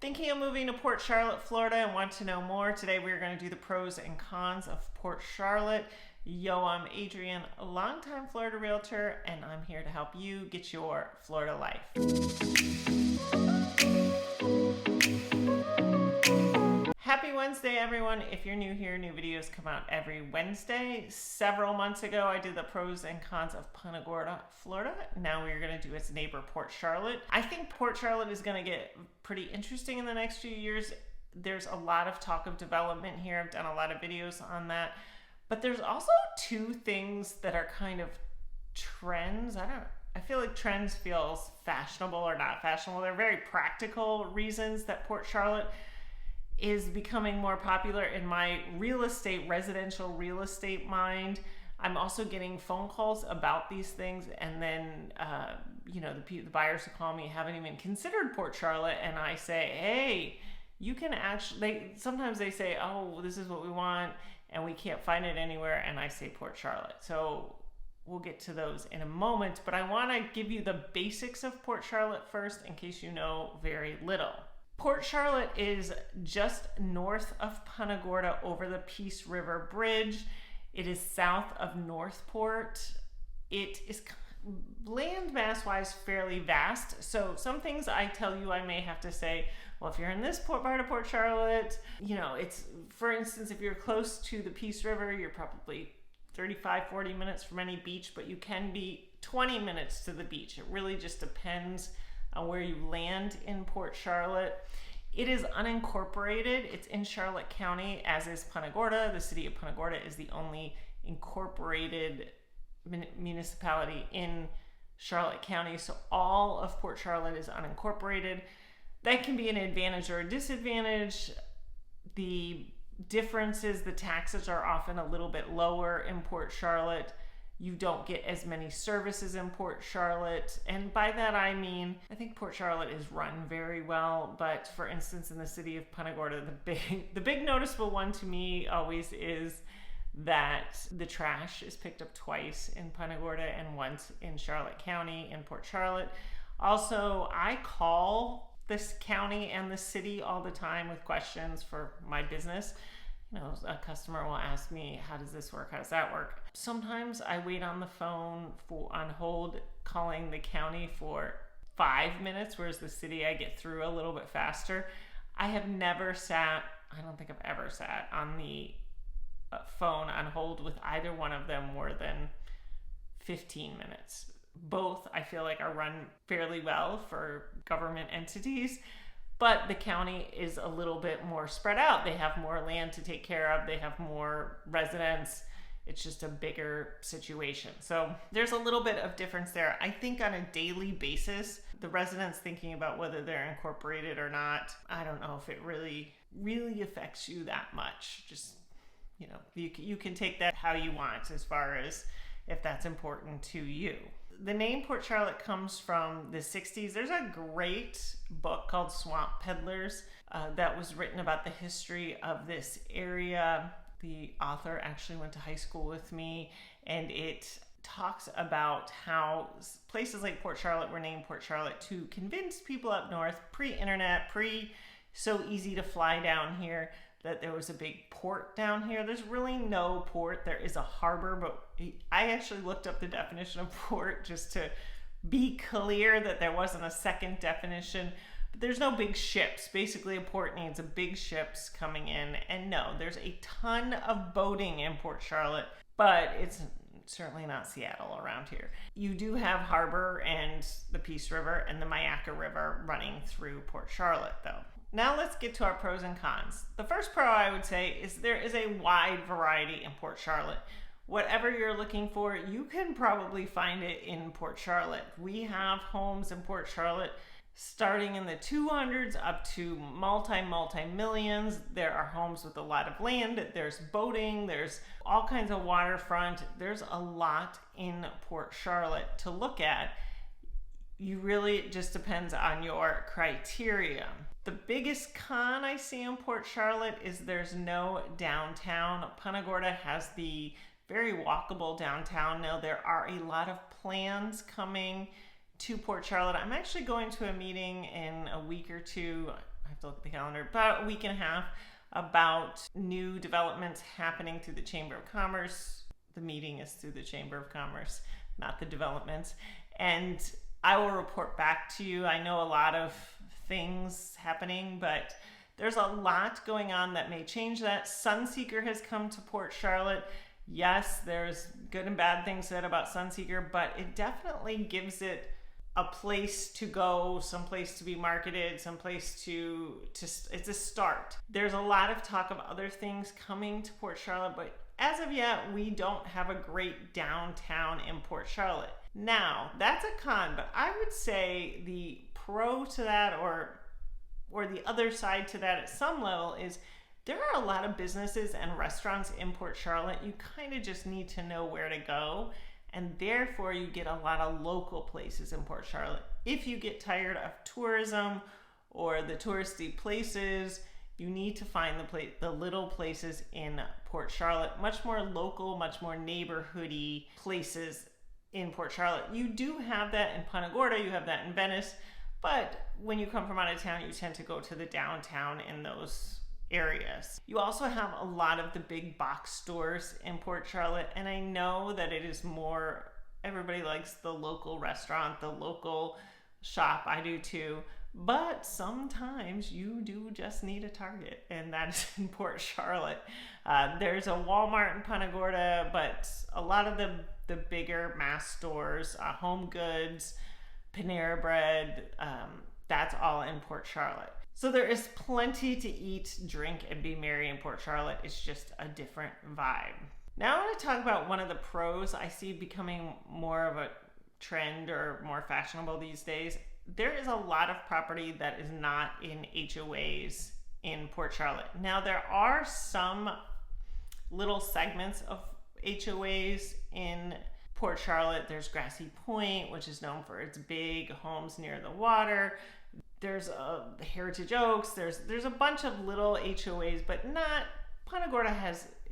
Thinking of moving to Port Charlotte, Florida and want to know more? Today we're going to do the pros and cons of Port Charlotte. Yo, I'm Adrienne, a longtime Florida realtor, and I'm here to help you get your Florida life. Happy Wednesday, everyone. If you're new here, new videos come out every Wednesday. Several months ago, I did the pros and cons of Punta Gorda, Florida. Now we're going to do its neighbor, Port Charlotte. I think Port Charlotte is going to get pretty interesting in the next few years. There's a lot of talk of development here. I've done a lot of videos on that. But there's also two things that are kind of trends. I feel like trends feels fashionable or not fashionable. They're very practical reasons that Port Charlotte is becoming more popular in my residential real estate mind. I'm also getting phone calls about these things, and then the buyers who call me haven't even considered Port Charlotte, and I say, hey, you can actually, sometimes they say, oh, this is what we want and we can't find it anywhere, and I say Port Charlotte. So we'll get to those in a moment, but I want to give you the basics of Port Charlotte first in case you know very little. Port Charlotte is just north of Punta Gorda over the Peace River Bridge. It is south of Northport. It is land mass-wise fairly vast. So some things I tell you I may have to say, well, if you're in this part of Port Charlotte, it's, for instance, if you're close to the Peace River, you're probably 35, 40 minutes from any beach, but you can be 20 minutes to the beach. It really just depends on where you land in Port Charlotte. It is unincorporated. It's in Charlotte County, as is Punta Gorda. The city of Punta Gorda is the only incorporated municipality in Charlotte County, so all of Port Charlotte is unincorporated. That can be an advantage or a disadvantage. The difference is the taxes are often a little bit lower in Port Charlotte. You don't get as many services in Port Charlotte. And by that I mean, I think Port Charlotte is run very well, but for instance, in the city of Punta Gorda, the big noticeable one to me always is that the trash is picked up twice in Punta Gorda and once in Charlotte County in Port Charlotte. Also, I call this county and the city all the time with questions for my business. A customer will ask me, how does this work? How does that work? Sometimes I wait on the phone on hold calling the county for 5 minutes, whereas the city I get through a little bit faster. I don't think I've ever sat on the phone on hold with either one of them more than 15 minutes. Both I feel like are run fairly well for government entities. But the county is a little bit more spread out. They have more land to take care of. They have more residents. It's just a bigger situation. So there's a little bit of difference there. I think on a daily basis, the residents thinking about whether they're incorporated or not, I don't know if it really affects you that much. Just, you can take that how you want as far as if that's important to you. The name Port Charlotte comes from the 60s. There's a great book called Swamp Peddlers that was written about the history of this area. The author actually went to high school with me, and it talks about how places like Port Charlotte were named Port Charlotte to convince people up north, pre-internet, so easy to fly down here, that there was a big port down here. There's really no port. There is a harbor, but I actually looked up the definition of port just to be clear that there wasn't a second definition. But there's no big ships. Basically, a port needs a big ships coming in. And no, there's a ton of boating in Port Charlotte, but it's certainly not Seattle around here. You do have harbor and the Peace River and the Myakka River running through Port Charlotte, though. Now let's get to our pros and cons. The first pro I would say is there is a wide variety in Port Charlotte. Whatever you're looking for, you can probably find it in Port Charlotte. We have homes in Port Charlotte starting in the 200s up to multi-millions. There are homes with a lot of land. There's boating. There's all kinds of waterfront. There's a lot in Port Charlotte to look at. It just depends on your criteria. The biggest con I see in Port Charlotte is there's no downtown. Punta Gorda has the very walkable downtown. Now there are a lot of plans coming to Port Charlotte. I'm actually going to a meeting in a week or two. I've have to look at the calendar, about a week and a half, about new developments happening through the Chamber of Commerce. The meeting is through the Chamber of Commerce, not the developments. And I will report back to you. I know a lot of things happening, but there's a lot going on that may change that. Sunseeker has come to Port Charlotte. Yes, there's good and bad things said about Sunseeker, but it definitely gives it a place to go, someplace to be marketed, someplace to it's a start. There's a lot of talk of other things coming to Port Charlotte, but as of yet, we don't have a great downtown in Port Charlotte. Now, that's a con, but I would say the pro to that, or the other side to that at some level, is there are a lot of businesses and restaurants in Port Charlotte. You kind of just need to know where to go, and therefore you get a lot of local places in Port Charlotte. If you get tired of tourism or the touristy places, you need to find the little places in Port Charlotte, much more local, much more neighborhoody places in Port Charlotte. You do have that in Punta Gorda, you have that in Venice, but when you come from out of town, you tend to go to the downtown in those areas. You also have a lot of the big box stores in Port Charlotte, and I know that it is more, everybody likes the local restaurant, the local shop. I do too. But sometimes you do just need a Target, and that's in Port Charlotte. There's a Walmart in Punta Gorda, but a lot of the bigger mass stores, Home Goods, Panera Bread, that's all in Port Charlotte. So there is plenty to eat, drink, and be merry in Port Charlotte. It's just a different vibe. Now I want to talk about one of the pros I see becoming more of a trend or more fashionable these days. There is a lot of property that is not in HOAs in Port Charlotte. Now, there are some little segments of HOAs in Port Charlotte. There's Grassy Point, which is known for its big homes near the water. There's Heritage Oaks. There's a bunch of little HOAs, but not, Punta Gorda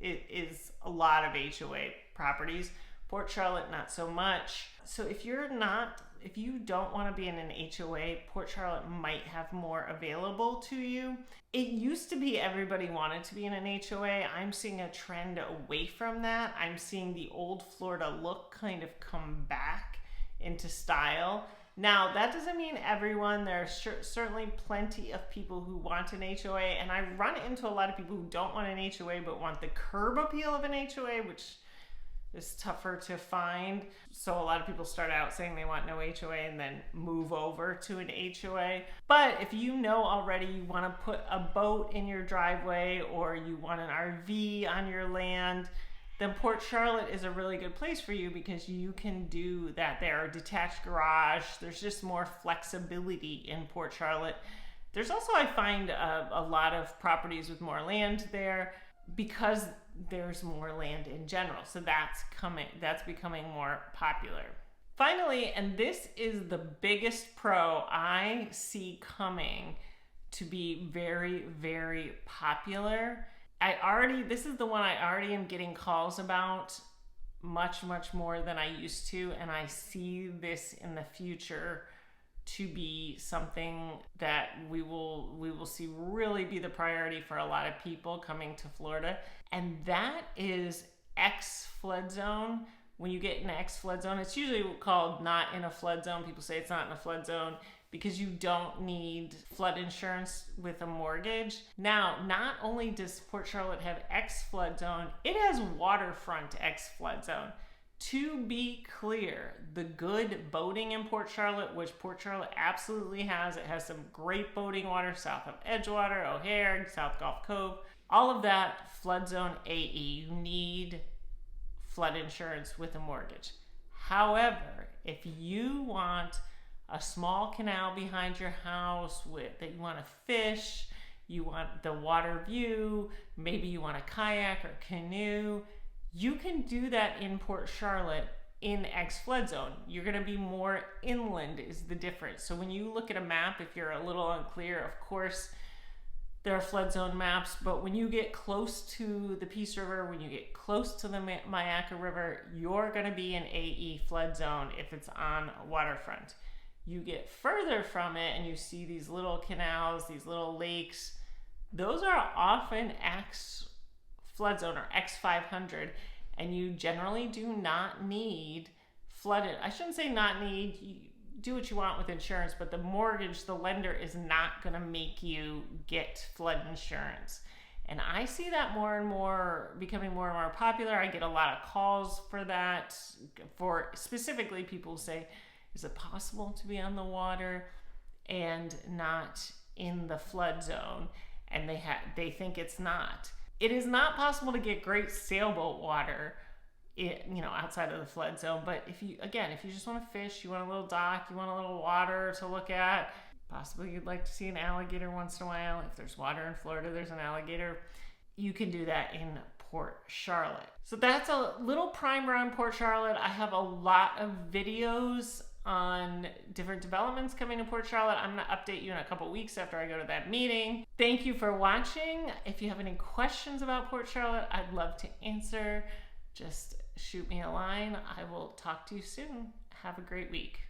is a lot of HOA properties. Port Charlotte, not so much. So if you don't want to be in an HOA, Port Charlotte might have more available to you. It used to be everybody wanted to be in an HOA. I'm seeing a trend away from that. I'm seeing the old Florida look kind of come back into style. Now, that doesn't mean everyone. There are certainly plenty of people who want an HOA, and I run into a lot of people who don't want an HOA but want the curb appeal of an HOA, which is tougher to find. So a lot of people start out saying they want no HOA and then move over to an HOA. But if you know already you want to put a boat in your driveway or you want an RV on your land, then Port Charlotte is a really good place for you because you can do that there. Detached garage, there's just more flexibility in Port Charlotte. There's also, I find, a lot of properties with more land there because there's more land in general. So that's becoming more popular. Finally, and this is the biggest pro I see coming to be very, very popular. This is the one I already am getting calls about much, much more than I used to. And I see this in the future to be something that we will see really be the priority for a lot of people coming to Florida. And that is X flood zone. When you get in X flood zone, it's usually called not in a flood zone. People say it's not in a flood zone because you don't need flood insurance with a mortgage. Now, not only does Port Charlotte have X flood zone, it has waterfront X flood zone. To be clear, the good boating in Port Charlotte, which Port Charlotte absolutely has, it has some great boating water south of Edgewater, O'Hare, South Gulf Cove, all of that, flood zone AE. You need flood insurance with a mortgage. However, if you want a small canal behind your house that you want to fish, you want the water view, maybe you want a kayak or canoe, you can do that in Port Charlotte in X flood zone. You're going to be more inland is the difference. So when you look at a map, if you're a little unclear, of course, there are flood zone maps, but when you get close to the Peace River, when you get close to the Myakka River, you're going to be in AE flood zone if it's on waterfront. You get further from it and you see these little canals, these little lakes. Those are often X flood zone or X500, and you generally do not need flooded. I shouldn't say not need. You do what you want with insurance, but the mortgage, the lender is not going to make you get flood insurance. And I see that more and more becoming more and more popular. I get a lot of calls for that, for specifically people who say, is it possible to be on the water and not in the flood zone? And they think it's not. It is not possible to get great sailboat water outside of the flood zone. But if you just want to fish, you want a little dock, you want a little water to look at, possibly you'd like to see an alligator once in a while. If there's water in Florida, there's an alligator. You can do that in Port Charlotte. So that's a little primer on Port Charlotte. I have a lot of videos on different developments coming to Port Charlotte. I'm going to update you in a couple weeks after I go to that meeting. Thank you for watching. If you have any questions about Port Charlotte, I'd love to answer. Just shoot me a line. I will talk to you soon. Have a great week.